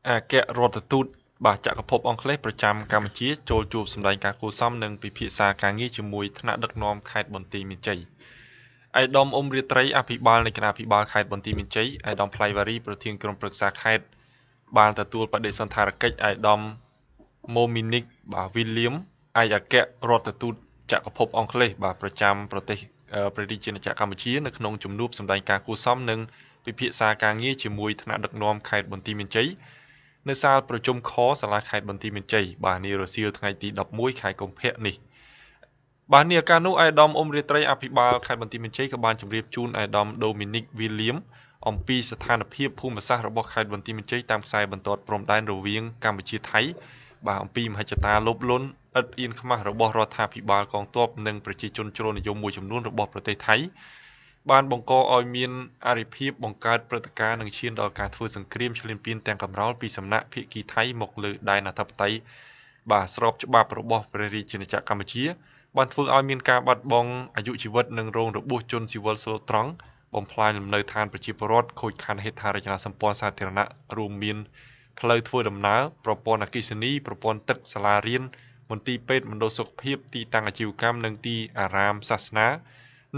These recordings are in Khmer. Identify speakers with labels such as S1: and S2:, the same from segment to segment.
S1: អាគ្គរដ្ឋទូតចក្រភពអង់គ្លេសប្រចាំកម្ពុជាចូលជួបសម្ដែងការគួរសមនិងពិភាក្សាការងារជាមួយថ្នាក់ដឹកនាំខេត្តបន្ទាយមានជ័យឯកឧត្តមអ៊ុំរាត្រីអភិបាលនៃគណៈអភិបាលខេត្តបន្ទាយមានជ័យឯកឧត្តមផ្លៃវ៉ារីប្រធានក្រុមប្រឹក្សាខេត្តបានទទួលបដិសណ្ឋារកិច្ចឯកឧត្តមម៉ូមីនិកវីលៀមឯកអគ្គរដ្ឋទូតចក្រភពអង់គ្លេសប្រចាំប្រទេសព្រះរាជាណាចក្រកម្ពុជានៅក្នុងជំនួបសម្ដែងការគួរសមនិងពិភាក្សាការងារជាមួយថ្នាក់ដឹកនាំខេត្តបន្ទាយមានជ័យនៅសាលប្រជុំខសាលាខេត្តបន្ទាយមានជ័យនារសៀលថ្ងៃទី11ខែកុម្ភៈនេះនាឱកាសនោះឯកឧត្តមអ៊ុំរាត្រីអភិបាលខេត្តបន្ទាយមានជ័យក៏បានជម្រាបជូនឯកឧត្តមដូមីនិកវីលៀមអំពីស្ថានភាពភូមិសាស្ត្ររបស់ខេត្តបន្ទាយមានជ័យតាមខ្សែបន្ទាត់ព្រំដែនរវាងកម្ពុជាថៃអំពីមហិច្ឆតាលោភលន់ឥតអៀនខ្មាស់របស់រដ្ឋាភិបាលកងទ័ពនិងប្រជាជនជ្រុលនិយមមួយចំនួនរបស់ប្រទេសថៃបានបង្កឲ្យមានអរិភាពបង្កើតព្រឹត្តិការណ៍និងឈានដល់ការធ្វើសង្គ្រាមឈ្លានពានទាំងកំរោលពីសំណាក់ភាគីថៃមកលើដែនអធិបតេយ្យស្របច្បាប់របស់ព្រះរាជាណាចក្រកម្ពុជាបានធ្វើឲ្យមានការបាត់បង់អាយុជីវិតនិងរងរបួសជនស៊ីវិលស្លូតត្រង់បំផ្លាញលំនៅឋានប្រជាពលរដ្ឋខូចខាតហេដ្ឋារចនាសម្ព័ន្ធសាធារណៈរួមមានផ្លូវធ្វើដំណើរប្រព័ន្ធអគ្គិសនីប្រព័ន្ធទឹកសាលារៀនមន្ទីរពេទ្យមណ្ឌលសុខភាពទីតាំងអាជីវកម្មនិងទីអារាមសាសនា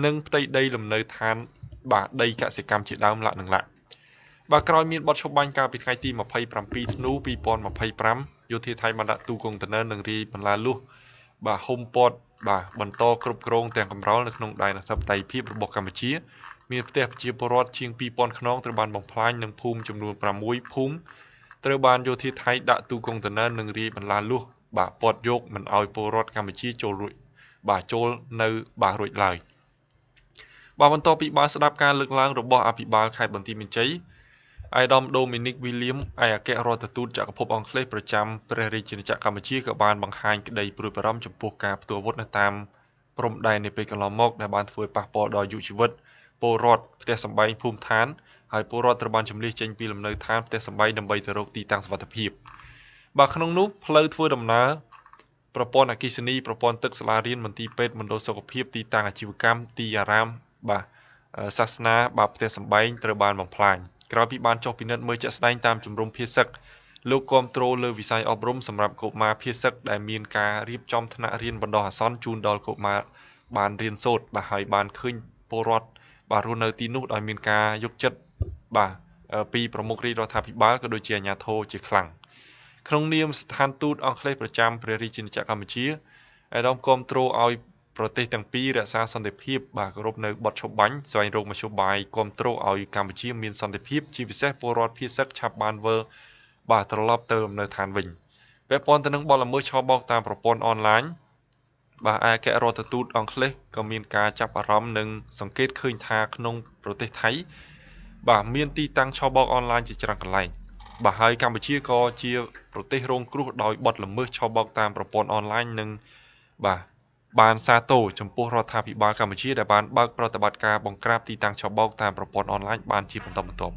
S1: និងផ្ទៃដីលំនៅឋានដីកសិកម្មជាដើមលក្ខណៈក្រោយមានបទឈប់បាញ់កាលពីថ្ងៃទី27ធ្នូ2025យោធាថៃបានដាក់ទូកុងតឺន័រនិងរាយបន្លាលួសហុំព័ទ្ធបន្តគ្រប់គ្រងទាំងកំរោលនៅក្នុងដែនអធិបតេយ្យភាពរបស់កម្ពុជាមានផ្ទះប្រជាពលរដ្ឋជាង2000ខ្នងត្រូវបានបំផ្លាញនិងភូមិចំនួន6ភូមិត្រូវបានយោធាថៃដាក់ទូកុងតឺន័រនិងរាយបន្លាលួសព័ទ្ធយកមិនឲ្យពលរដ្ឋកម្ពុជាចូលរួចចូលនៅរួចឡើយបន្ទាប់ពីបានស្ដាប់ការលើកឡើងរបស់អភិបាលខេត្តបន្ទាយមានជ័យឯកឧត្តមដូមីនិកវីលៀមឯកអគ្គរដ្ឋទូតចក្រភពអង់គ្លេសប្រចាំព្រះរាជាណាចក្រកម្ពុជាក៏បានបង្ហាញក្តីព្រួយបារម្ភចំពោះការផ្ទុះអាវុធនៅតាមព្រំដែននាពេលកន្លងមកដែលបានធ្វើប៉ះពាល់ដល់អាយុជីវិតពលរដ្ឋផ្ទះសម្បែងភូមិឋានហើយពលរដ្ឋត្រូវបានជម្លៀសចេញពីលំនៅឋានផ្ទះសម្បែងដើម្បីទៅរកទីតាំងសុវត្ថិភាពក្នុងនោះផ្លូវធ្វើដំណើរប្រព័ន្ធអគ្គិសនីប្រព័ន្ធទឹកសាលារៀនមន្ទីរពេទ្យមណ្ឌលសុខភាពទីតាំងអាជីវកម្មទីអារាមសាសនាផ្ទះសម្បែងត្រូវបានបំផ្លាញក្រោយពីបានចុះពិនិត្យមើលជាក់ស្ដែងតាមជំរំភាសឹកលោកគាំទ្រលើវិស័យអប់រំសម្រាប់កុមារភាសឹកដែលមានការរៀបចំថ្នាក់រៀនបណ្ដោះអាសន្នជូនដល់កុមារបានរៀនសូត្រហើយបានឃើញពលរដ្ឋរស់នៅទីនោះដោយមានការយកចិត្តពីប្រមុខរាជរដ្ឋាភិបាលក៏ដូចជាអាជ្ញាធរជាខ្លាំងក្នុងនាមស្ថានទូតអង់គ្លេសប្រចាំព្រះរាជាណាចក្រកម្ពុជាអាដាមគាំទ្រឲ្យប្រទេសទាំងពីររក្សាសន្តិភាពគោរពនៅបទឈប់បាញ់ស្វែងរកមធ្យោបាយគាំទ្រឲ្យកម្ពុជាមានសន្តិភាពជាពិសេសពលរដ្ឋភាគតិចឆាប់បានវិលត្រឡប់ទៅលំនៅឋានវិញពាក់ព័ន្ធទៅនឹងបទល្មើសឆបោកតាមប្រព័ន្ធអនឡាញឯកអគ្គរដ្ឋទូតអង់គ្លេសក៏មានការចាប់អារម្មណ៍និងសង្កេតឃើញថាក្នុងប្រទេសថៃមានទីតាំងឆបោកអនឡាញជាច្រើនកន្លែងហើយកម្ពុជាក៏ជាប្រទេសរងគ្រោះដោយបទល្មើសឆបោកតាមប្រព័ន្ធអនឡាញនិងបានសាទរចំពោះរដ្ឋាភិបាលកម្ពុជាដែលបានបើកប្រតិបត្តិការបង្ក្រាបទីតាំងឆបោកតាមប្រព័ន្ធអនឡាញបានជាបន្តបន្ទាប់